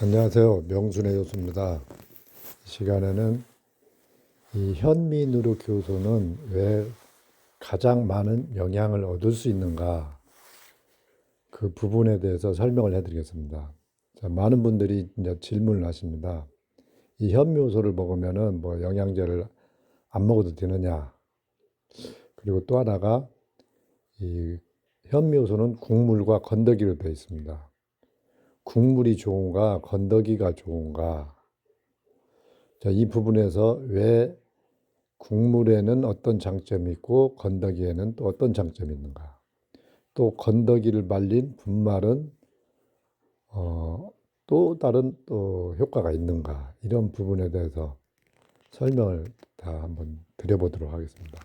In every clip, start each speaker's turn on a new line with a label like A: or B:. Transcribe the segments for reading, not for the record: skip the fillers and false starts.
A: 안녕하세요. 명순의 요수입니다. 이 시간에는 이 현미누룩 효소는 왜 가장 많은 영향을 얻을 수 있는가, 그 부분에 대해서 설명을 해드리겠습니다. 자, 많은 분들이 이제 질문을 하십니다. 이 현미효소를 먹으면은 뭐 영양제를 안 먹어도 되느냐? 그리고 또 하나가 이 현미효소는 국물과 건더기로 되어 있습니다. 국물이 좋은가, 건더기가 좋은가? 자, 이 부분에서 왜 국물에는 어떤 장점이 있고 건더기에는 또 어떤 장점이 있는가? 또 건더기를 말린 분말은 또 다른 또 효과가 있는가? 이런 부분에 대해서 설명을 다 한번 드려보도록 하겠습니다.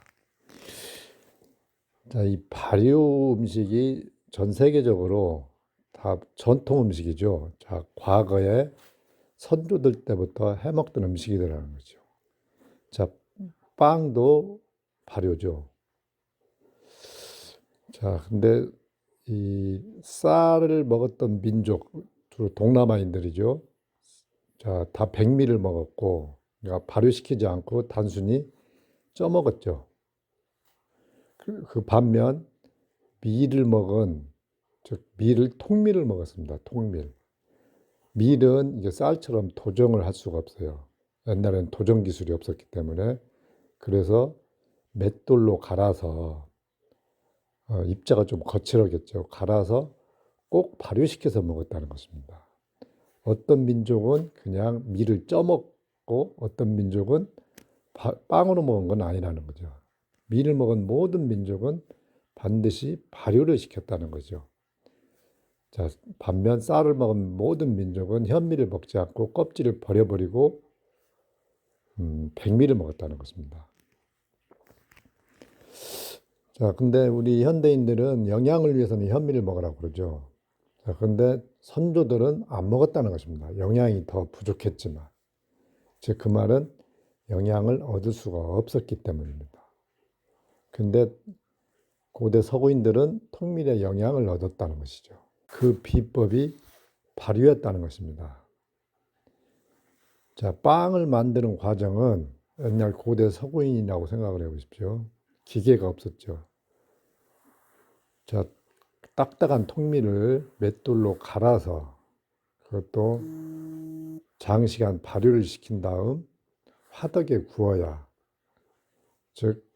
A: 자, 이 발효 음식이 전 세계적으로 다 전통 음식이죠. 자, 과거에 선조들 때부터 해먹던 음식이라는 거죠. 자, 빵도 발효죠. 자, 근데 이 쌀을 먹었던 민족, 주로 동남아인들이죠. 자, 다 백미를 먹었고, 그러니까 발효시키지 않고 단순히 쪄 먹었죠. 그 반면 밀을 먹은, 즉 밀을 통밀을 먹었습니다. 통밀. 밀은 이제 쌀처럼 도정을 할 수가 없어요. 옛날에는 도정 기술이 없었기 때문에. 그래서 맷돌로 갈아서 입자가 좀 거칠었겠죠. 갈아서 꼭 발효시켜서 먹었다는 것입니다. 어떤 민족은 그냥 밀을 쪄먹고 어떤 민족은 빵으로 먹은 건 아니라는 거죠. 밀을 먹은 모든 민족은 반드시 발효를 시켰다는 거죠. 자, 반면 쌀을 먹은 모든 민족은 현미를 먹지 않고 껍질을 버려버리고 백미를 먹었다는 것입니다. 자, 근데 우리 현대인들은 영양을 위해서는 현미를 먹으라고 그러죠. 자, 그런데 선조들은 안 먹었다는 것입니다. 영양이 더 부족했지만. 즉, 그 말은 영양을 얻을 수가 없었기 때문입니다. 근데 고대 서구인들은 통밀의 영양을 얻었다는 것이죠. 그 비법이 발효였다는 것입니다. 자, 빵을 만드는 과정은 옛날 고대 서구인이라고 생각을 해보십시오. 기계가 없었죠. 자, 딱딱한 통밀을 맷돌로 갈아서 그것도 장시간 발효를 시킨 다음 화덕에 구워야, 즉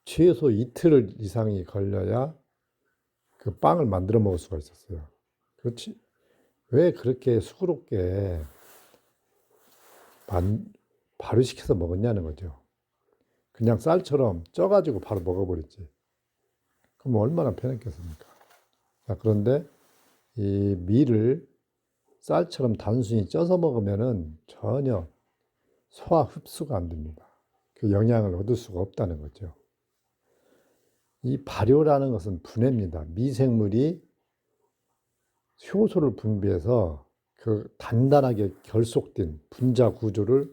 A: 최소 이틀 이상이 걸려야 그 빵을 만들어 먹을 수가 있었어요. 그렇지? 왜 그렇게 수고롭게 발효시켜서 먹었냐는 거죠. 그냥 쌀처럼 쪄가지고 바로 먹어버렸지. 그럼 얼마나 편했겠습니까? 자, 그런데 이 밀을 쌀처럼 단순히 쪄서 먹으면은 전혀 소화 흡수가 안 됩니다. 그 영양을 얻을 수가 없다는 거죠. 이 발효라는 것은 분해입니다. 미생물이 효소를 분비해서 그 단단하게 결속된 분자 구조를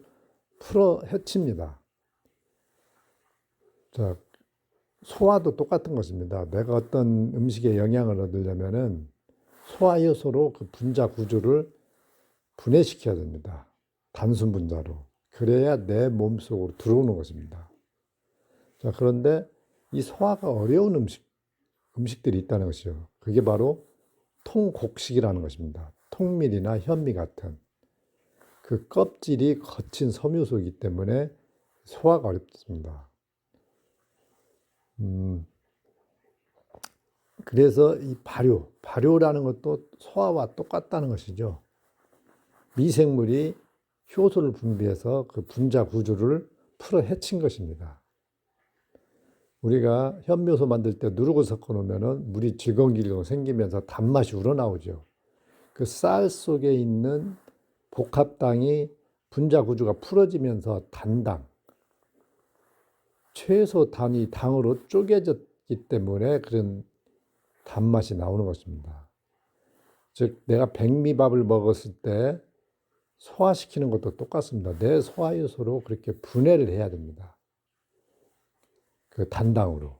A: 풀어 헤칩니다. 자, 소화도 똑같은 것입니다. 내가 어떤 음식에 영향을 얻으려면은 소화 효소로 그 분자 구조를 분해시켜야 됩니다. 단순 분자로. 그래야 내 몸속으로 들어오는 것입니다. 자, 그런데 이 소화가 어려운 음식들이 있다는 것이죠. 그게 바로 통곡식이라는 것입니다. 통밀이나 현미 같은 그 껍질이 거친 섬유소이기 때문에 소화가 어렵습니다. 그래서 이 발효라는 것도 소화와 똑같다는 것이죠. 미생물이 효소를 분비해서 그 분자 구조를 풀어 헤친 것입니다. 우리가 현미효소 만들 때 누룩을 섞어 놓으면 물이 질겅질겅 생기면서 단맛이 우러나오죠. 그 쌀 속에 있는 복합당이 분자 구조가 풀어지면서 단당, 최소 단위 당으로 쪼개졌기 때문에 그런 단맛이 나오는 것입니다. 즉, 내가 백미밥을 먹었을 때 소화시키는 것도 똑같습니다. 내 소화효소로 그렇게 분해를 해야 됩니다. 그 단당으로.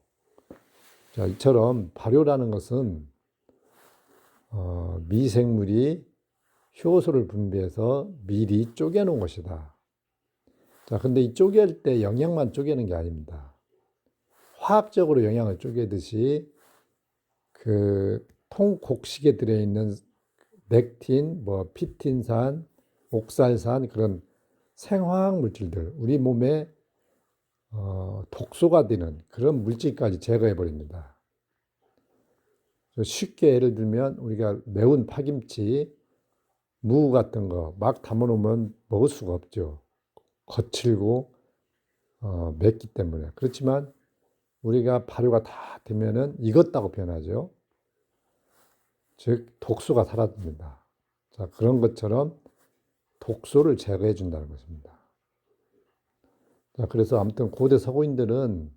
A: 자, 이처럼 발효라는 것은 미생물이 효소를 분비해서 미리 쪼개놓은 것이다. 자, 근데 이 쪼갤 때 영양만 쪼개는 게 아닙니다. 화학적으로 영양을 쪼개듯이 그 통곡식에 들어있는 렉틴, 뭐 피틴산, 옥살산 그런 생화학 물질들, 우리 몸에 독소가 되는 그런 물질까지 제거해 버립니다. 쉽게 예를 들면 우리가 매운 파김치, 무 같은 거 막 담아놓으면 먹을 수가 없죠. 거칠고 맵기 때문에. 그렇지만 우리가 발효가 다 되면은 익었다고 표현하죠. 즉 독소가 사라집니다. 자, 그런 것처럼 독소를 제거해 준다는 것입니다. 자, 그래서 아무튼 고대 서구인들은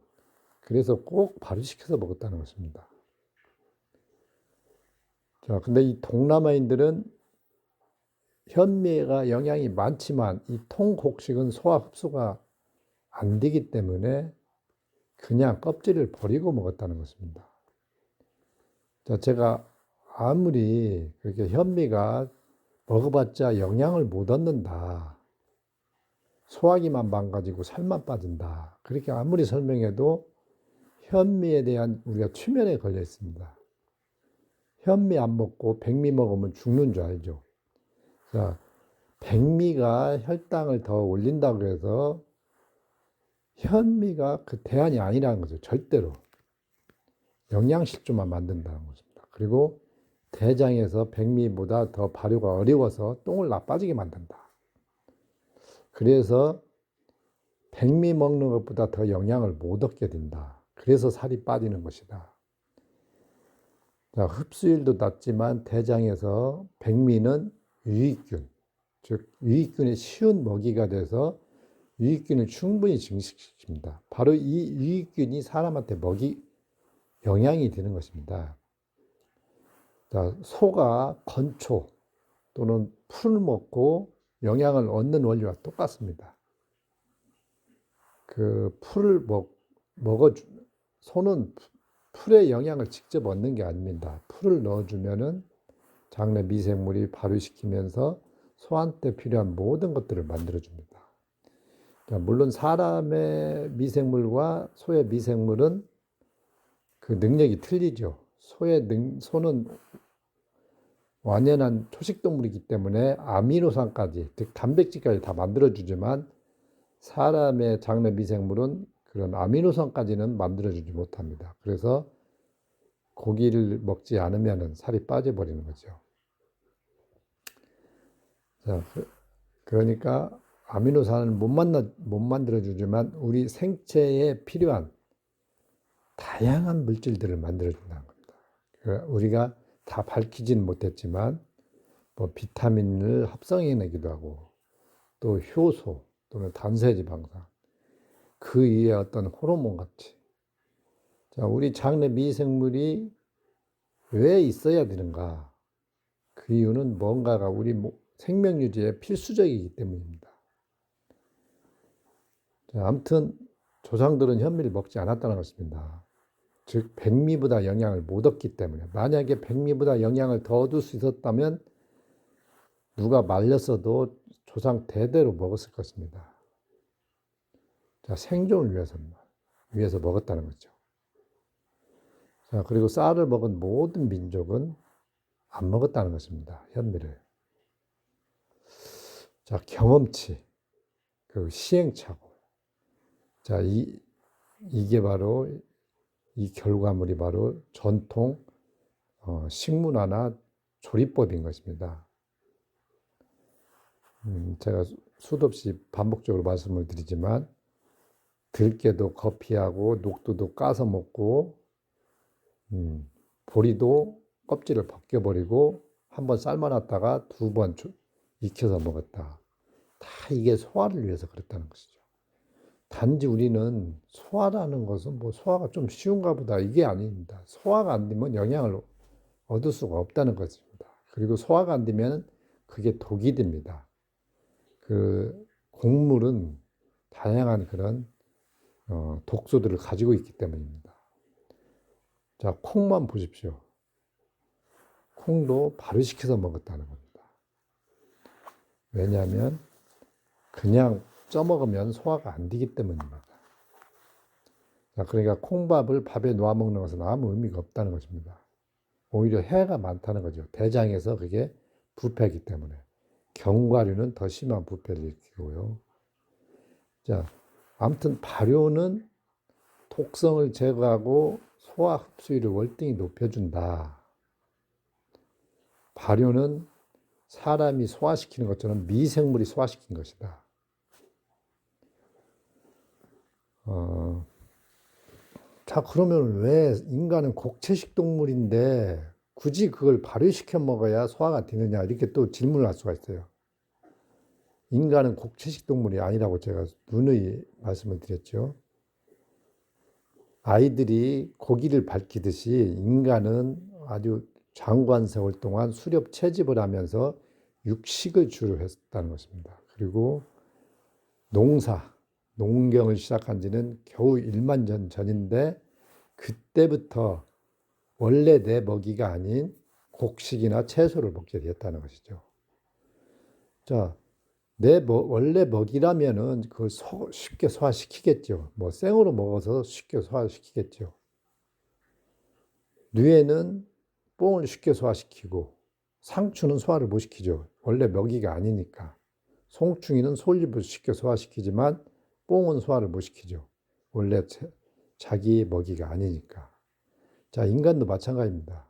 A: 그래서 꼭 발효시켜서 먹었다는 것입니다. 자, 근데 이 동남아인들은 현미가 영양이 많지만 이 통곡식은 소화 흡수가 안 되기 때문에 그냥 껍질을 버리고 먹었다는 것입니다. 자, 제가 아무리 그렇게 현미가 먹어봤자 영양을 못 얻는다. 소화기만 망가지고 살만 빠진다. 그렇게 아무리 설명해도 현미에 대한 우리가 최면에 걸려 있습니다. 현미 안 먹고 백미 먹으면 죽는 줄 알죠. 자, 백미가 혈당을 더 올린다고 해서 현미가 그 대안이 아니라는 거죠. 절대로. 영양실조만 만든다는 것입니다. 그리고 대장에서 백미보다 더 발효가 어려워서 똥을 나빠지게 만든다. 그래서 백미 먹는 것보다 더 영양을 못 얻게 된다. 그래서 살이 빠지는 것이다. 자, 흡수율도 낮지만 대장에서 백미는 유익균, 즉 유익균이 쉬운 먹이가 돼서 유익균을 충분히 증식시킵니다. 바로 이 유익균이 사람한테 영양이 되는 것입니다. 자, 소가 건초 또는 풀을 먹고 영양을 얻는 원리와 똑같습니다. 그 풀을 소는 풀의 영양을 직접 얻는 게 아닙니다. 풀을 넣어주면은 장내 미생물이 발효시키면서 소한테 필요한 모든 것들을 만들어줍니다. 물론 사람의 미생물과 소의 미생물은 그 능력이 틀리죠. 소는 완연한 초식동물이기 때문에 아미노산까지, 즉 단백질까지 다 만들어주지만 사람의 장내 미생물은 그런 아미노산까지는 만들어주지 못합니다. 그래서 고기를 먹지 않으면 살이 빠져버리는 거죠. 자, 그러니까 아미노산을 못 만들어주지만 우리 생체에 필요한 다양한 물질들을 만들어준다는 겁니다. 우리가 다 밝히지는 못했지만 뭐 비타민을 합성해내기도 하고 또 효소 또는 단세지방산 그 위에 어떤 호르몬 같이 자, 우리 장내 미생물이 왜 있어야 되는가? 그 이유는 뭔가가 우리 생명 유지에 필수적이기 때문입니다. 자, 아무튼 조상들은 현미를 먹지 않았다는 것입니다. 즉 백미보다 영양을 못 얻기 때문에 만약에 백미보다 영양을 더 얻을 수 있었다면 누가 말렸어도 조상 대대로 먹었을 것입니다. 자, 생존을 위해서 먹었다는 거죠. 자, 그리고 쌀을 먹은 모든 민족은 안 먹었다는 것입니다. 현미를. 자, 경험치, 그 시행착오. 자, 이게 바로 이 결과물이 바로 전통 식문화나 조리법인 것입니다. 제가 수도 없이 반복적으로 말씀을 드리지만 들깨도 거피하고 녹두도 까서 먹고 보리도 껍질을 벗겨버리고 한번 삶아놨다가 2번 익혀서 먹었다. 다 이게 소화를 위해서 그랬다는 것이죠. 단지 우리는 소화라는 것은 뭐 소화가 좀 쉬운가 보다 이게 아닙니다. 소화가 안 되면 영양을 얻을 수가 없다는 것입니다. 그리고 소화가 안 되면 그게 독이 됩니다. 그 곡물은 다양한 그런 독소들을 가지고 있기 때문입니다. 자, 콩만 보십시오. 콩도 발효시켜서 먹었다는 겁니다. 왜냐하면 그냥 쪄먹으면 소화가 안 되기 때문입니다. 자, 그러니까 콩밥을 밥에 놓아 먹는 것은 아무 의미가 없다는 것입니다. 오히려 해가 많다는 거죠. 대장에서 그게 부패이기 때문에. 견과류는 더 심한 부패를 일으키고요. 자, 아무튼 발효는 독성을 제거하고 소화 흡수율을 월등히 높여준다. 발효는 사람이 소화시키는 것처럼 미생물이 소화시킨 것이다. 자, 그러면 왜 인간은 곡체식 동물인데 굳이 그걸 발효시켜 먹어야 소화가 되느냐, 이렇게 또 질문을 할 수가 있어요. 인간은 곡체식 동물이 아니라고 제가 누누이 말씀을 드렸죠. 아이들이 고기를 밝히듯이 인간은 아주 장관 세월 동안 수렵 채집을 하면서 육식을 주로 했다는 것입니다. 그리고 농경을 시작한 지는 겨우 1만 년 전인데 그때부터 원래 내 먹이가 아닌 곡식이나 채소를 먹게 되었다는 것이죠. 자, 원래 먹이라면은 그걸 쉽게 소화시키겠죠. 뭐 생으로 먹어서 쉽게 소화시키겠죠. 뇌는 뽕을 쉽게 소화시키고 상추는 소화를 못 시키죠. 원래 먹이가 아니니까. 송충이는 솔잎을 쉽게 소화시키지만 뽕은 소화를 못 시키죠. 원래 자기 먹이가 아니니까. 자, 인간도 마찬가지입니다.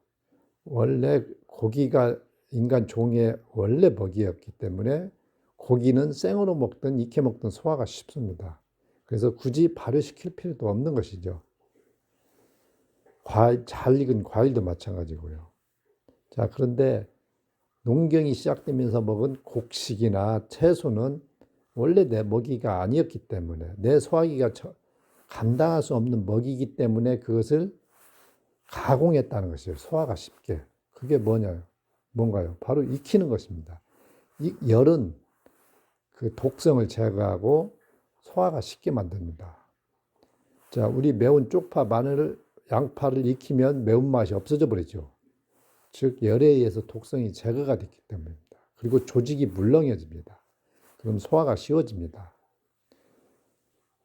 A: 원래 고기가 인간 종의 원래 먹이였기 때문에 고기는 생으로 먹든 익혀 먹든 소화가 쉽습니다. 그래서 굳이 발효시킬 필요도 없는 것이죠. 잘 익은 과일도 마찬가지고요. 자, 그런데 농경이 시작되면서 먹은 곡식이나 채소는 원래 내 먹이가 아니었기 때문에 내 소화기가 감당할 수 없는 먹이기 때문에 그것을 가공했다는 것이에요. 소화가 쉽게. 그게 뭔가요? 바로 익히는 것입니다. 열은 그 독성을 제거하고 소화가 쉽게 만듭니다. 자, 우리 매운 쪽파, 마늘, 양파를 익히면 매운맛이 없어져 버리죠. 즉 열에 의해서 독성이 제거가 됐기 때문입니다. 그리고 조직이 물렁해집니다. 그럼 소화가 쉬워집니다.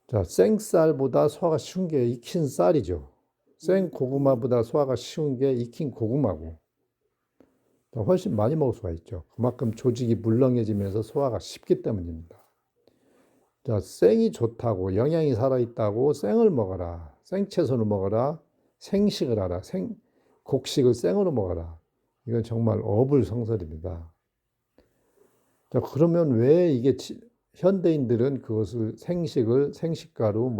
A: 자, 생쌀보다 소화가 쉬운 게 익힌 쌀이죠. 생고구마보다 소화가 쉬운 게 익힌 고구마고 훨씬 많이 먹을 수가 있죠. 그만큼 조직이 물렁해지면서 소화가 쉽기 때문입니다. 자, 생이 좋다고, 영양이 살아있다고 생을 먹어라, 생채소를 먹어라, 생식을 하라, 곡식을 생으로 먹어라. 이건 정말 어불성설입니다. 자, 그러면 왜 이게 현대인들은 그것을 생식가루,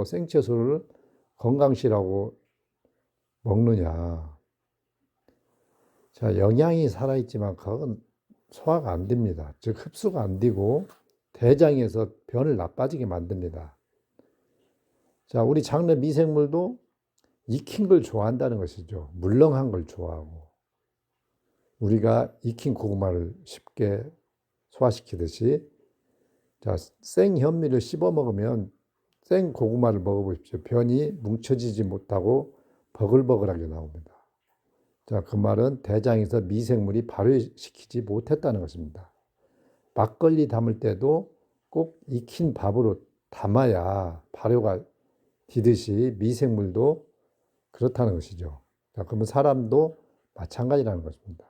A: 생채소를 건강식이라고 먹느냐. 자, 영양이 살아있지만 그건 소화가 안 됩니다. 즉 흡수가 안 되고 대장에서 변을 나빠지게 만듭니다. 자, 우리 장내 미생물도 익힌 걸 좋아한다는 것이죠. 물렁한 걸 좋아하고. 우리가 익힌 고구마를 쉽게 소화시키듯이, 자, 생 현미를 씹어 먹으면 생 고구마를 먹어보십시오. 변이 뭉쳐지지 못하고 버글버글하게 나옵니다. 자, 그 말은 대장에서 미생물이 발효시키지 못했다는 것입니다. 막걸리 담을 때도 꼭 익힌 밥으로 담아야 발효가 되듯이 미생물도 그렇다는 것이죠. 자, 그러면 사람도 마찬가지라는 것입니다.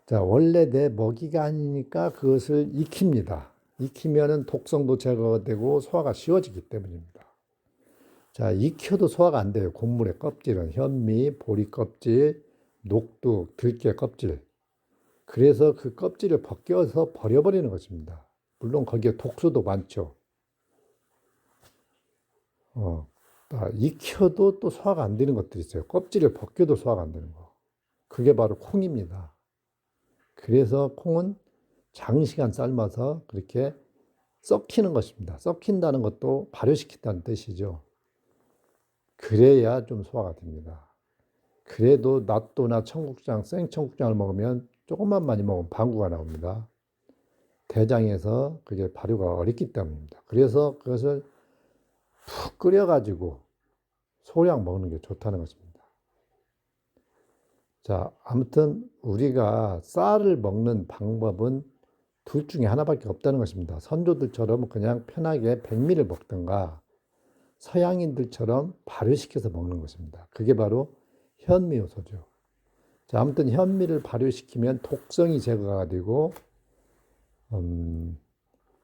A: 자, 원래 내 먹이가 아니니까 그것을 익힙니다. 익히면은 독성도 제거되고 소화가 쉬워지기 때문입니다. 자, 익혀도 소화가 안 돼요. 곡물의 껍질은 현미, 보리 껍질, 녹두, 들깨 껍질. 그래서 그 껍질을 벗겨서 버려버리는 것입니다. 물론 거기에 독소도 많죠. 익혀도 또 소화가 안 되는 것들이 있어요. 껍질을 벗겨도 소화가 안 되는 거. 그게 바로 콩입니다. 그래서 콩은 장시간 삶아서 그렇게 썩히는 것입니다. 썩힌다는 것도 발효시킨다는 뜻이죠. 그래야 좀 소화가 됩니다. 그래도 낫또나 청국장, 생청국장을 먹으면 조금만 많이 먹으면 방구가 나옵니다. 대장에서 그게 발효가 어렵기 때문입니다. 그래서 그것을 푹 끓여가지고 소량 먹는 게 좋다는 것입니다. 자, 아무튼 우리가 쌀을 먹는 방법은 둘 중에 하나밖에 없다는 것입니다. 선조들처럼 그냥 편하게 백미를 먹든가 서양인들처럼 발효시켜서 먹는 것입니다. 그게 바로 현미효소죠. 자, 아무튼 현미를 발효시키면 독성이 제거가 되고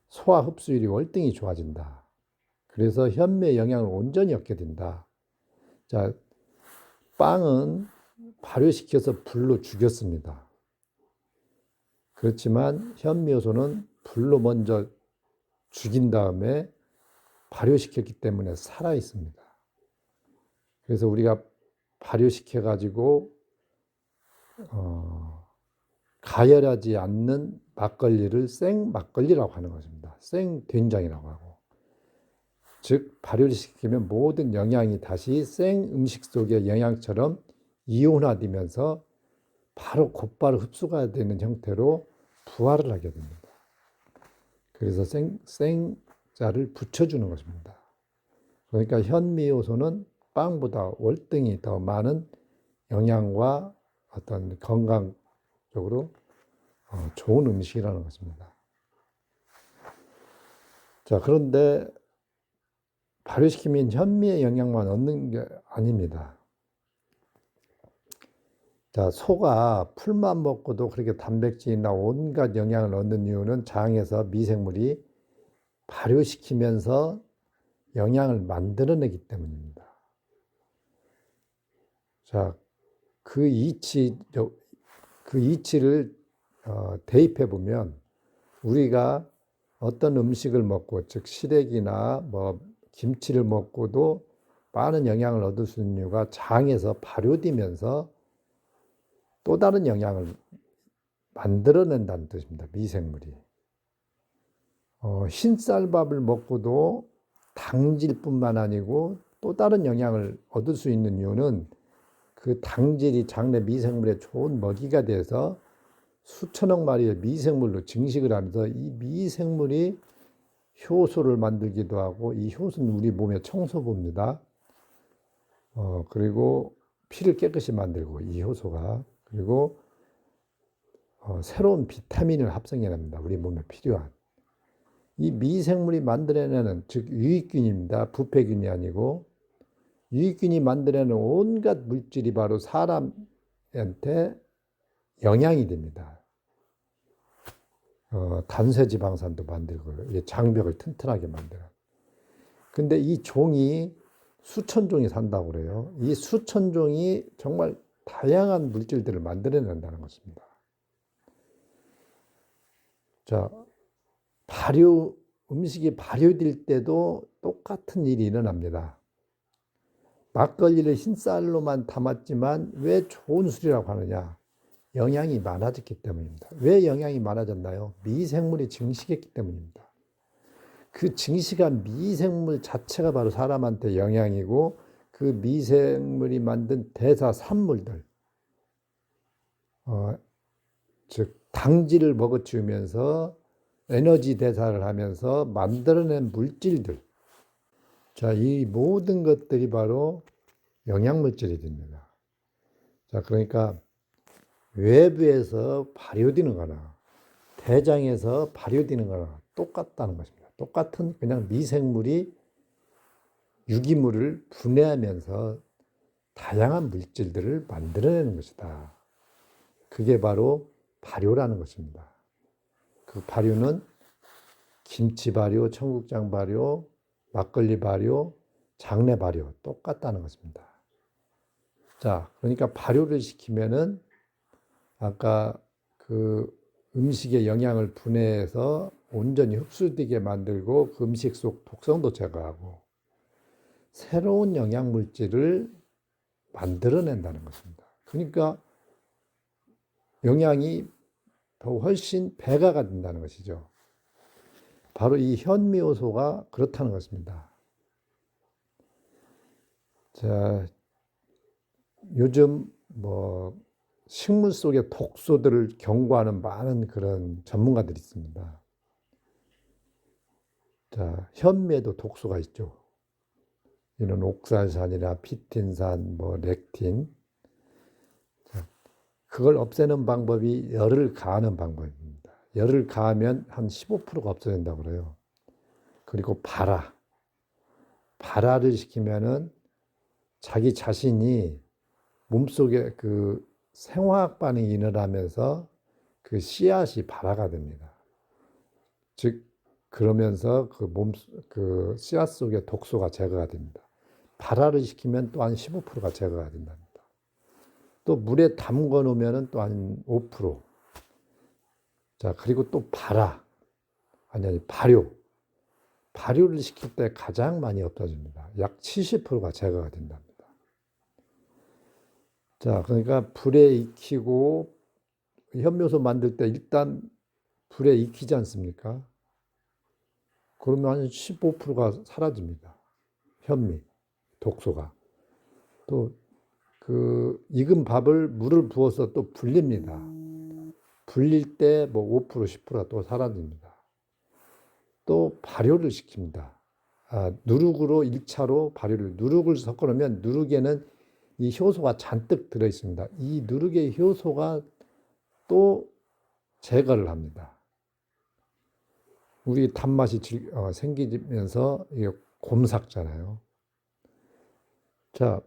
A: 소화 흡수율이 월등히 좋아진다. 그래서 현미의 영양을 온전히 얻게 된다. 자, 빵은 발효시켜서 불로 죽였습니다. 그렇지만 현미효소는 불로 먼저 죽인 다음에 발효시켰기 때문에 살아 있습니다. 그래서 우리가 발효시켜 가지고 가열하지 않는 막걸리를 생막걸리라고 하는 것입니다. 생된장이라고 하고. 즉 발효시키면 모든 영양이 다시 생음식 속의 영양처럼 이온화되면서 바로 곧바로 흡수가 되는 형태로 부화를 하게 됩니다. 그래서 생자를 붙여주는 것입니다. 그러니까 현미효소는 빵보다 월등히 더 많은 영양과 어떤 건강적으로 좋은 음식이라는 것입니다. 자, 그런데 발효시키면 현미의 영양만 얻는 게 아닙니다. 자, 소가 풀만 먹고도 그렇게 단백질이나 온갖 영양을 얻는 이유는 장에서 미생물이 발효시키면서 영양을 만들어내기 때문입니다. 자, 그 이치를 대입해 보면 우리가 어떤 음식을 먹고, 즉 시래기나 뭐 김치를 먹고도 많은 영양을 얻을 수 있는 이유가 장에서 발효되면서 또 다른 영양을 만들어낸다는 뜻입니다. 미생물이. 흰쌀밥을 먹고도 당질뿐만 아니고 또 다른 영양을 얻을 수 있는 이유는 그 당질이 장내 미생물에 좋은 먹이가 돼서 수천억 마리의 미생물로 증식을 하면서 이 미생물이 효소를 만들기도 하고, 이 효소는 우리 몸의 청소부입니다. 그리고 피를 깨끗이 만들고, 이 효소가. 그리고 새로운 비타민을 합성해냅니다. 우리 몸에 필요한. 이 미생물이 만들어내는, 즉 유익균입니다. 부패균이 아니고. 유익균이 만들어내는 온갖 물질이 바로 사람한테 영양이 됩니다. 단세지방산도 만들고 장벽을 튼튼하게 만들어. 근데 이 종이 수천 종이 산다고 그래요. 이 수천 종이 정말 다양한 물질들을 만들어낸다는 것입니다. 자, 음식이 발효될 때도 똑같은 일이 일어납니다. 막걸리를 흰쌀로만 담았지만 왜 좋은 술이라고 하느냐? 영양이 많아졌기 때문입니다. 왜 영양이 많아졌나요? 미생물이 증식했기 때문입니다. 그 증식한 미생물 자체가 바로 사람한테 영양이고, 그 미생물이 만든 대사 산물들, 즉 당질을 먹어치우면서 에너지 대사를 하면서 만들어낸 물질들, 자, 이 모든 것들이 바로 영양물질이 됩니다. 자, 그러니까 외부에서 발효되는 거나 대장에서 발효되는 거나 똑같다는 것입니다. 똑같은 그냥 미생물이 유기물을 분해하면서 다양한 물질들을 만들어내는 것이다. 그게 바로 발효라는 것입니다. 그 발효는 김치 발효, 청국장 발효, 막걸리 발효, 장내 발효 똑같다는 것입니다. 자, 그러니까 발효를 시키면은 아까 그 음식의 영양을 분해해서 온전히 흡수되게 만들고 그 음식 속 독성도 제거하고 새로운 영양 물질을 만들어낸다는 것입니다. 그러니까 영양이 더 훨씬 배가가 된다는 것이죠. 바로 이 현미효소가 그렇다는 것입니다. 자, 요즘 뭐 식물 속의 독소들을 경고하는 많은 그런 전문가들이 있습니다. 자, 현미에도 독소가 있죠. 이는 옥살산이나 피틴산, 뭐 렉틴. 자, 그걸 없애는 방법이 열을 가하는 방법입니다. 열을 가하면 한 15%가 없어진다고 그래요. 그리고 발화를 시키면은 자기 자신이 몸속에 그 생화학 반응이 일어나면서 그 씨앗이 발화가 됩니다. 즉 그러면서 그 씨앗 속의 독소가 제거가 됩니다. 발화를 시키면 또 한 15%가 제거가 된답니다. 또 물에 담궈 놓으면 또 한 5%. 자, 그리고 또 발효를 시킬 때 가장 많이 없어집니다. 약 70%가 제거가 된답니다. 자, 그러니까 불에 익히고 현미효소 만들 때 일단 불에 익히지 않습니까? 그러면 한 15%가 사라집니다. 현미, 독소가. 또 그 익은 밥을 물을 부어서 또 불립니다. 불릴 때 뭐 5%, 10%가 또 사라집니다. 또 발효를 시킵니다. 누룩으로 1차로 발효를, 누룩을 섞어 놓으면 누룩에는 이 효소가 잔뜩 들어 있습니다. 이 누룩의 효소가 또 제거를 합니다. 우리 단맛이 생기면서 이게 곰삭잖아요. 자,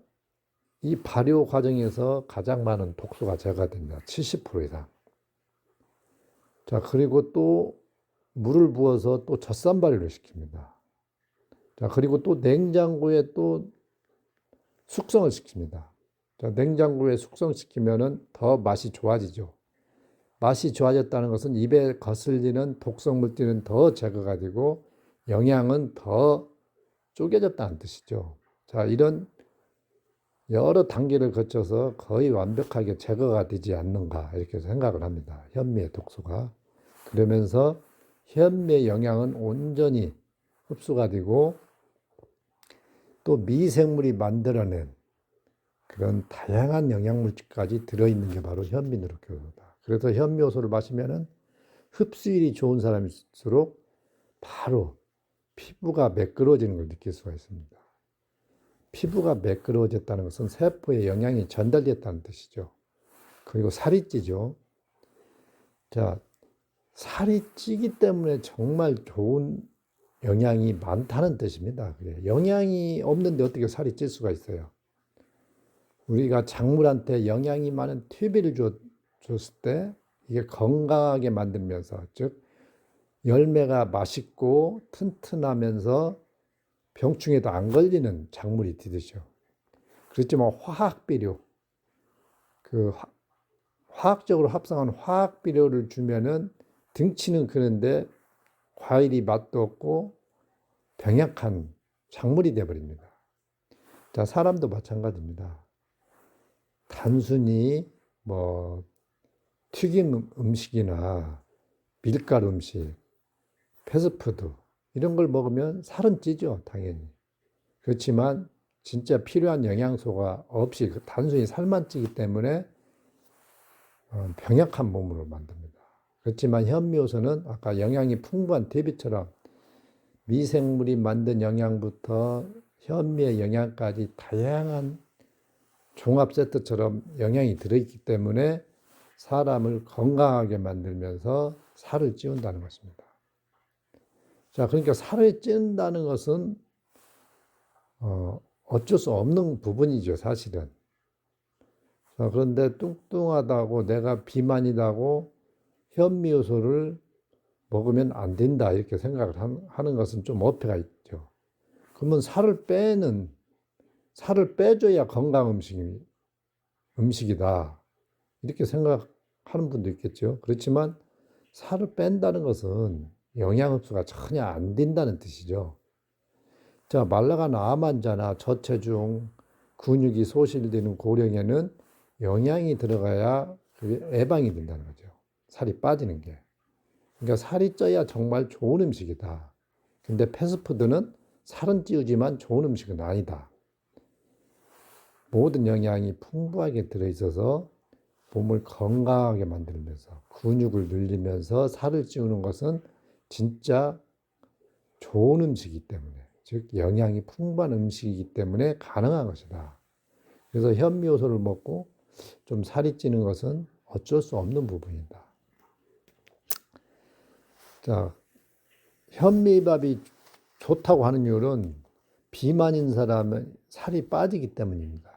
A: 이 발효 과정에서 가장 많은 독소가 제거가 됩니다. 70% 이상. 자, 그리고 또 물을 부어서 또 젖산 발효를 시킵니다. 자, 그리고 또 냉장고에 또 숙성을 시킵니다. 자, 냉장고에 숙성시키면은 더 맛이 좋아지죠. 맛이 좋아졌다는 것은 입에 거슬리는 독성 물질은 더 제거가 되고 영양은 더 쪼개졌다는 뜻이죠. 자, 이런 여러 단계를 거쳐서 거의 완벽하게 제거가 되지 않는가 이렇게 생각을 합니다. 현미의 독소가. 그러면서 현미의 영양은 온전히 흡수가 되고 또 미생물이 만들어낸 그런 다양한 영양물질까지 들어있는 게 바로 현미누룩효소다. 그래서 현미효소를 마시면은 흡수율이 좋은 사람일수록 바로 피부가 매끄러워지는 걸 느낄 수가 있습니다. 피부가 매끄러워졌다는 것은 세포에 영양이 전달됐다는 뜻이죠. 그리고 살이 찌죠. 자, 살이 찌기 때문에 정말 좋은 영양이 많다는 뜻입니다. 영양이 없는데 어떻게 살이 찔 수가 있어요? 우리가 작물한테 영양이 많은 퇴비를 줬을 때 이게 건강하게 만들면서, 즉 열매가 맛있고 튼튼하면서 병충해도 안 걸리는 작물이 되죠. 그렇지만 화학비료, 화학적으로 합성한 화학비료를 주면은 등치는 크는데 과일이 맛도 없고 병약한 작물이 되어버립니다. 자, 사람도 마찬가지입니다. 단순히 뭐 튀긴 음식이나 밀가루 음식, 패스트푸드 이런 걸 먹으면 살은 찌죠, 당연히. 그렇지만 진짜 필요한 영양소가 없이 단순히 살만 찌기 때문에 병약한 몸으로 만듭니다. 그렇지만 현미효소는 아까 영양이 풍부한 대비처럼 미생물이 만든 영양부터 현미의 영양까지 다양한 종합 세트처럼 영양이 들어있기 때문에 사람을 건강하게 만들면서 살을 찌운다는 것입니다. 자, 그러니까 살을 찐다는 것은 어쩔 수 없는 부분이죠, 사실은. 자, 그런데 뚱뚱하다고 내가 비만이라고 현미효소를 먹으면 안 된다 이렇게 생각을 하는 것은 좀 어폐가 있죠. 그러면 살을 빼줘야 건강 음식이다 이렇게 생각하는 분도 있겠죠. 그렇지만 살을 뺀다는 것은 영양 흡수가 전혀 안 된다는 뜻이죠. 자, 말라간 암 환자나 저체중, 근육이 소실되는 고령에는 영양이 들어가야 그게 예방이 된다는 거죠. 살이 빠지는 게. 그러니까 살이 쪄야 정말 좋은 음식이다. 근데 패스트푸드는 살은 찌우지만 좋은 음식은 아니다. 모든 영양이 풍부하게 들어있어서 몸을 건강하게 만들면서 근육을 늘리면서 살을 찌우는 것은 진짜 좋은 음식이기 때문에, 즉 영양이 풍부한 음식이기 때문에 가능한 것이다. 그래서 현미효소를 먹고 좀 살이 찌는 것은 어쩔 수 없는 부분이다. 자, 현미밥이 좋다고 하는 이유는 비만인 사람은 살이 빠지기 때문입니다.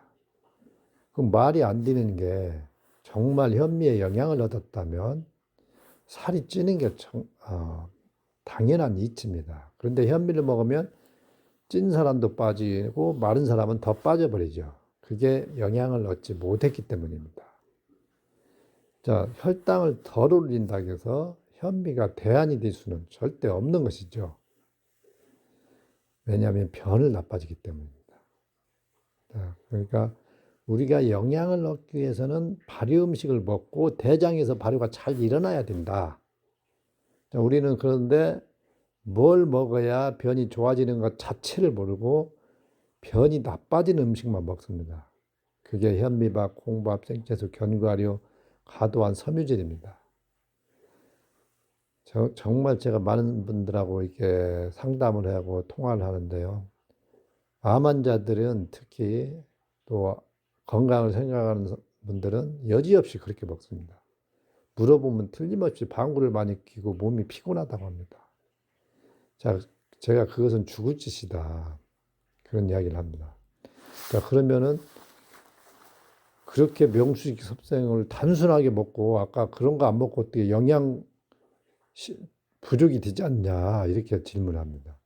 A: 그 말이 안 되는 게 정말 현미에 영향을 얻었다면 살이 찌는 게 당연한 이치입니다. 그런데 현미를 먹으면 찐 사람도 빠지고 마른 사람은 더 빠져버리죠. 그게 영향을 얻지 못했기 때문입니다. 자, 혈당을 덜 올린다고 해서 현미가 대안이 될 수는 절대 없는 것이죠. 왜냐하면 변을 나빠지기 때문입니다. 자, 그러니까 우리가 영양을 얻기 위해서는 발효 음식을 먹고 대장에서 발효가 잘 일어나야 된다. 자, 우리는 그런데 뭘 먹어야 변이 좋아지는 것 자체를 모르고 변이 나빠지는 음식만 먹습니다. 그게 현미밥, 콩밥, 생채소, 견과류, 과도한 섬유질입니다. 정말 제가 많은 분들하고 이렇게 상담을 하고 통화를 하는데요. 암 환자들은 특히 또 건강을 생각하는 분들은 여지없이 그렇게 먹습니다. 물어보면 틀림없이 방구를 많이 뀌고 몸이 피곤하다고 합니다. 자, 제가 그것은 죽을 짓이다. 그런 이야기를 합니다. 자, 그러면은 그렇게 명수식 섭생을 단순하게 먹고 아까 그런 거 안 먹고 어떻게 영양 부족이 되지 않냐 이렇게 질문합니다.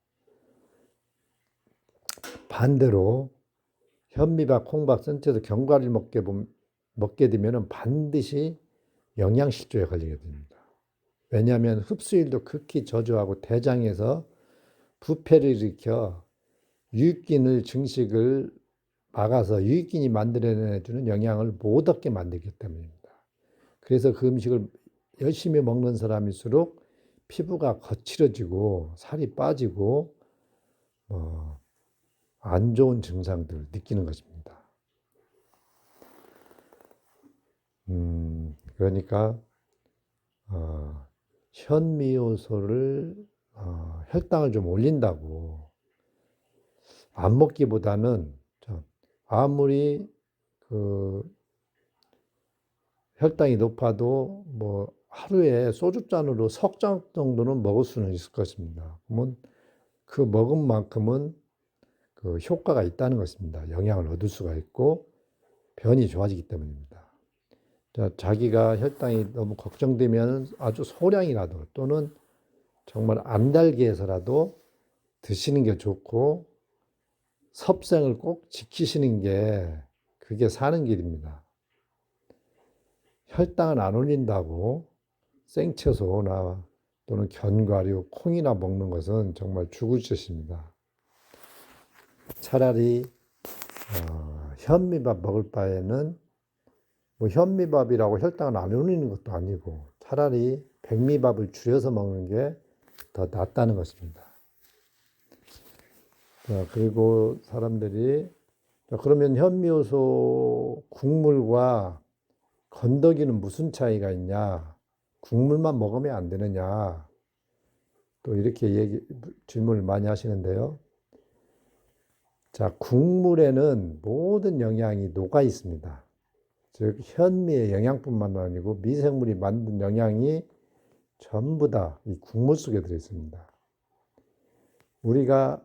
A: 반대로 현미밥, 콩밥, 생채소, 견과류를 먹게 되면 반드시 영양실조에 걸리게 됩니다. 왜냐하면 흡수율도 극히 저조하고 대장에서 부패를 일으켜 유익균을 증식을 막아서 유익균이 만들어내주는 영양을 못 얻게 만들기 때문입니다. 그래서 그 음식을 열심히 먹는 사람일수록 피부가 거칠어지고 살이 빠지고 안 좋은 증상들을 느끼는 것입니다. 그러니까 현미효소를 혈당을 좀 올린다고 안 먹기보다는 아무리 그 혈당이 높아도 뭐 하루에 소주잔으로 석 잔 정도는 먹을 수는 있을 것입니다. 그러면 그 먹은 만큼은 그 효과가 있다는 것입니다. 영양을 얻을 수가 있고 변이 좋아지기 때문입니다. 자, 자기가 혈당이 너무 걱정되면 아주 소량이라도 또는 정말 안 달게 해서라도 드시는 게 좋고 섭생을 꼭 지키시는 게 그게 사는 길입니다. 혈당을 안 올린다고 생채소나 또는 견과류, 콩이나 먹는 것은 정말 죽을 짓입니다. 차라리 현미밥 먹을 바에는 뭐 현미밥이라고 혈당을 안 올리는 것도 아니고 차라리 백미밥을 줄여서 먹는 게 더 낫다는 것입니다. 자, 그리고 사람들이 그러면 현미효소 국물과 건더기는 무슨 차이가 있냐? 국물만 먹으면 안 되느냐? 또 이렇게 질문을 많이 하시는데요. 자, 국물에는 모든 영양이 녹아 있습니다. 즉 현미의 영양뿐만 아니고 미생물이 만든 영양이 전부 다 이 국물 속에 들어 있습니다. 우리가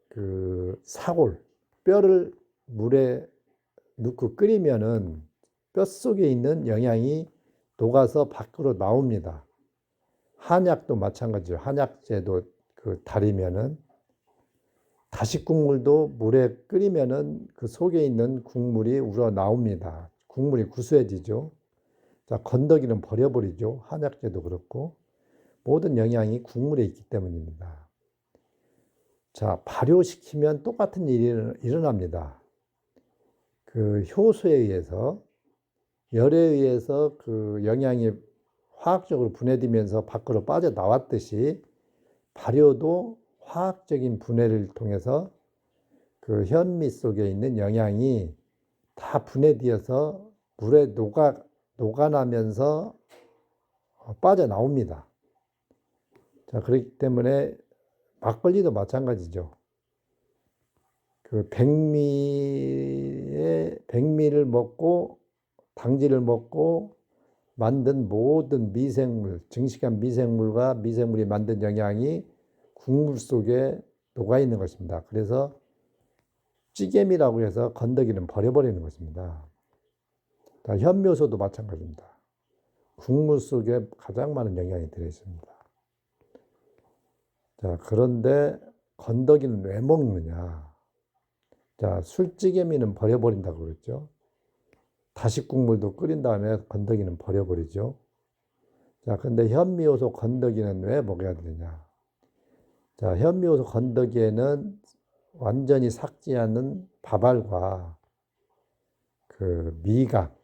A: 그 사골, 뼈를 물에 넣고 끓이면은 뼈 속에 있는 영양이 녹아서 밖으로 나옵니다. 한약도 마찬가지예요. 한약재도 그 달이면은 다시 국물도 물에 끓이면은 그 속에 있는 국물이 우러 나옵니다. 국물이 구수해지죠. 자, 건더기는 버려버리죠. 한약재도 그렇고 모든 영양이 국물에 있기 때문입니다. 자, 발효시키면 똑같은 일이 일어납니다. 그 효소에 의해서 열에 의해서 그 영양이 화학적으로 분해되면서 밖으로 빠져나왔듯이 발효도 화학적인 분해를 통해서 그 현미 속에 있는 영양이 다 분해되어서 물에 녹아나면서 빠져나옵니다. 자, 그렇기 때문에 막걸리도 마찬가지죠. 그 백미를 먹고 당지를 먹고 만든 모든 미생물, 증식한 미생물과 미생물이 만든 영양이 국물 속에 녹아 있는 것입니다. 그래서 찌개미라고 해서 건더기는 버려버리는 것입니다. 현미효소도 마찬가지입니다. 국물 속에 가장 많은 영양이 들어있습니다. 자, 그런데 건더기는 왜 먹느냐? 자, 술찌개미는 버려버린다고 그랬죠. 다시 국물도 끓인 다음에 건더기는 버려버리죠. 자, 근데 현미효소 건더기는 왜 먹어야 되느냐? 자, 현미효소 건더기에는 완전히 삭지 않은 밥알과 그 미각,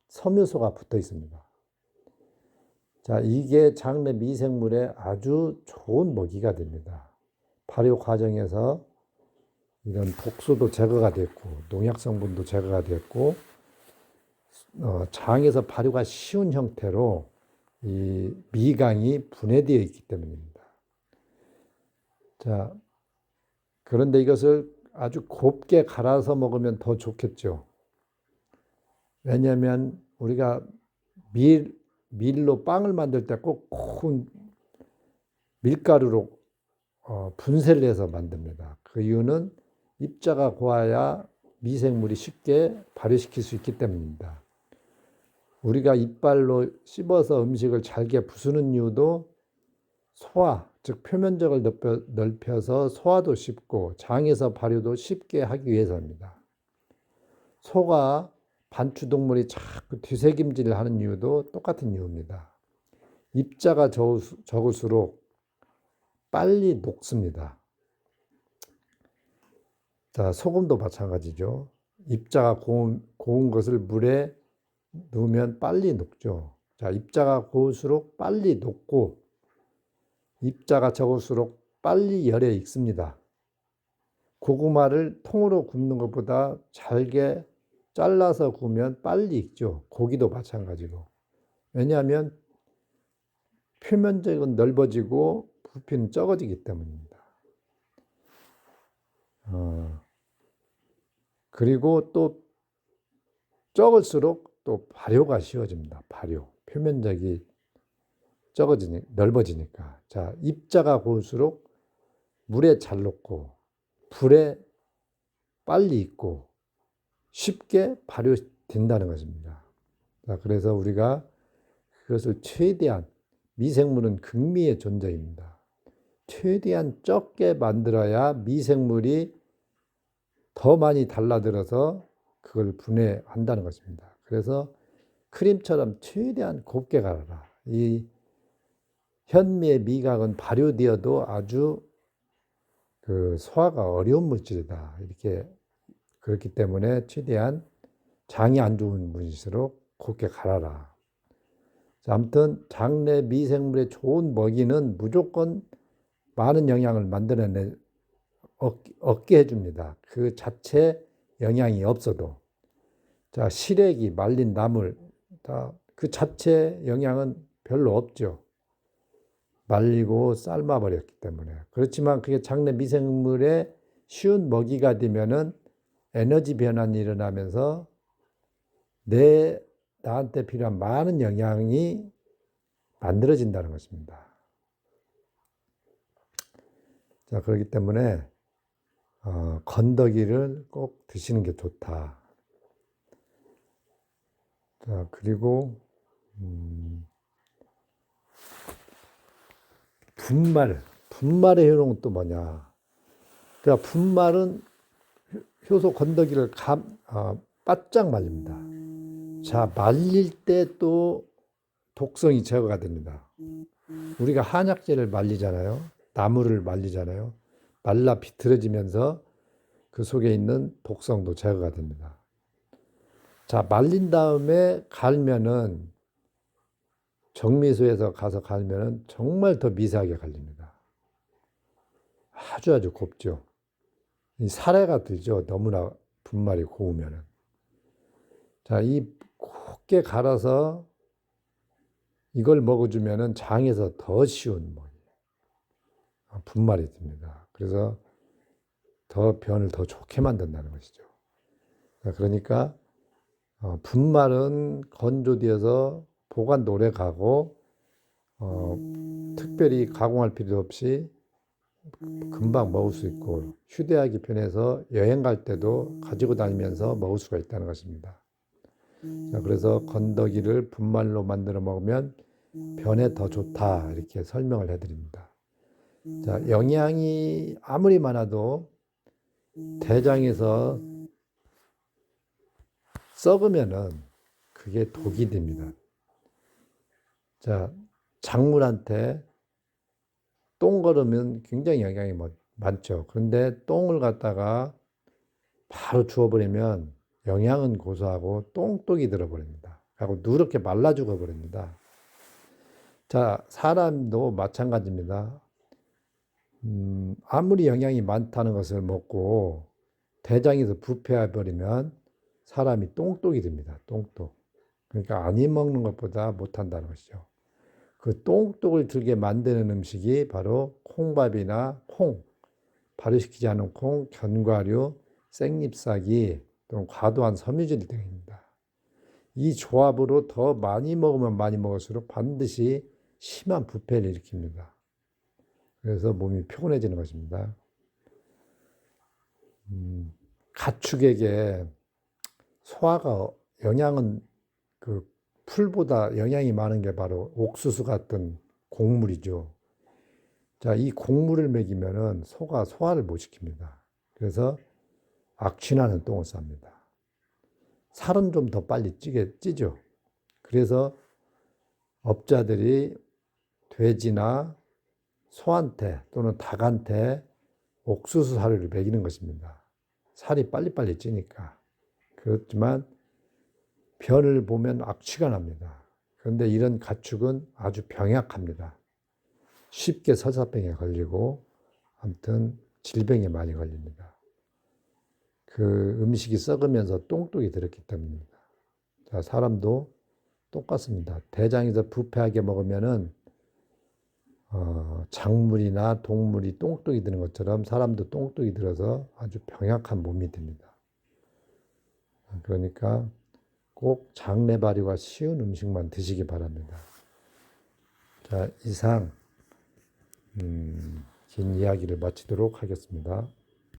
A: 섬유소가 붙어 있습니다. 자, 이게 장내 미생물에 아주 좋은 먹이가 됩니다. 발효 과정에서 이런 독소도 제거가 됐고, 농약 성분도 제거가 됐고, 장에서 발효가 쉬운 형태로 이 미강이 분해되어 있기 때문입니다. 자, 그런데 이것을 아주 곱게 갈아서 먹으면 더 좋겠죠. 왜냐하면 우리가 밀로 빵을 만들 때 꼭 밀가루로 분쇄를 해서 만듭니다. 그 이유는 입자가 고와야 미생물이 쉽게 발효시킬 수 있기 때문입니다. 우리가 이빨로 씹어서 음식을 잘게 부수는 이유도 소화, 즉 표면적을 넓혀서 소화도 쉽고 장에서 발효도 쉽게 하기 위해서입니다. 소가 반추동물이 자꾸 뒤새김질을 하는 이유도 똑같은 이유입니다. 입자가 적을수록 빨리 녹습니다. 자, 소금도 마찬가지죠. 입자가 고운 것을 물에 넣으면 빨리 녹죠. 자, 입자가 고울수록 빨리 녹고 입자가 적을수록 빨리 열에 익습니다. 고구마를 통으로 굽는 것보다 잘게 잘라서 구우면 빨리 익죠. 고기도 마찬가지고. 왜냐하면 표면적은 넓어지고 부피는 적어지기 때문입니다. 그리고 또 적을수록 또 발효가 쉬워집니다. 발효. 표면적이 넓어지니까. 자, 입자가 고울수록 물에 잘 녹고 불에 빨리 익고 쉽게 발효된다는 것입니다. 자, 그래서 우리가 그것을 최대한 미생물은 극미의 존재입니다. 최대한 적게 만들어야 미생물이 더 많이 달라들어서 그걸 분해한다는 것입니다. 그래서 크림처럼 최대한 곱게 갈아라. 이 현미의 미각은 발효되어도 아주 그 소화가 어려운 물질이다. 이렇게 그렇기 때문에 최대한 장이 안 좋은 분일수록 곱게 갈아라. 자, 아무튼 장내 미생물의 좋은 먹이는 무조건 많은 영양을 얻게 해줍니다. 그 자체 영양이 없어도. 자, 시래기, 말린 나물, 그 자체 영양은 별로 없죠. 말리고 삶아버렸기 때문에. 그렇지만 그게 장내 미생물의 쉬운 먹이가 되면은 에너지 변환이 일어나면서 나한테 필요한 많은 영양이 만들어진다는 것입니다. 자, 그렇기 때문에 건더기를 꼭 드시는 게 좋다. 자, 그리고 분말의 효능은 또 뭐냐? 그러니까 분말은 효소 건더기를 바짝 말립니다. 자, 말릴 때 또 독성이 제거가 됩니다. 우리가 한약재를 말리잖아요. 나무를 말리잖아요. 말라 비틀어지면서 그 속에 있는 독성도 제거가 됩니다. 자, 말린 다음에 갈면은 정미소에서 가서 갈면은 정말 더 미세하게 갈립니다. 아주 곱죠. 이 사례가 들죠. 너무나 분말이 고우면은. 자, 이 곱게 갈아서 이걸 먹어주면은 장에서 더 쉬운 분말이 됩니다. 그래서 변을 더 좋게 만든다는 것이죠. 자, 그러니까 분말은 건조되어서 보관도 오래 가고 특별히 가공할 필요 없이 금방 먹을 수 있고 휴대하기 편해서 여행 갈 때도 가지고 다니면서 먹을 수가 있다는 것입니다. 자, 그래서 건더기를 분말로 만들어 먹으면 변에 더 좋다 이렇게 설명을 해드립니다. 자, 영양이 아무리 많아도 대장에서 썩으면은 그게 독이 됩니다. 자, 작물한테 똥 걸으면 굉장히 영양이 많죠. 그런데 똥을 갖다가 바로 주워버리면 영양은 고소하고 똥독이 들어버립니다. 하고 누렇게 말라 죽어버립니다. 자, 사람도 마찬가지입니다. 아무리 영양이 많다는 것을 먹고 대장에서 부패해버리면 사람이 똥독이 됩니다. 똥독. 그러니까 아니 먹는 것보다 못한다는 것이죠. 그 똥독을 들게 만드는 음식이 바로 콩밥이나 콩, 발효시키지 않은 콩, 견과류, 생잎사기 또는 과도한 섬유질 등입니다. 이 조합으로 더 많이 먹으면 많이 먹을수록 반드시 심한 부패를 일으킵니다. 그래서 몸이 피곤해지는 것입니다. 가축에게 소화가 영양은 그 풀보다 영양이 많은 게 바로 옥수수 같은 곡물이죠. 자, 이 곡물을 먹이면은 소가 소화를 못 시킵니다. 그래서 악취나는 똥을 쌉니다. 살은 좀 더 빨리 찌죠. 그래서 업자들이 돼지나 소한테 또는 닭한테 옥수수 사료를 먹이는 것입니다. 살이 빨리빨리 찌니까. 그렇지만 변을 보면 악취가 납니다. 그런데 이런 가축은 아주 병약합니다. 쉽게 설사병에 걸리고 아무튼 질병에 많이 걸립니다. 그 음식이 썩으면서 똥독이 들었기 때문입니다. 자, 사람도 똑같습니다. 대장에서 부패하게 먹으면은 작물이나 동물이 똥독이 드는 것처럼 사람도 똥독이 들어서 아주 병약한 몸이 됩니다. 그러니까 꼭 장내 발효가 쉬운 음식만 드시기 바랍니다. 자, 이상 긴 이야기를 마치도록 하겠습니다.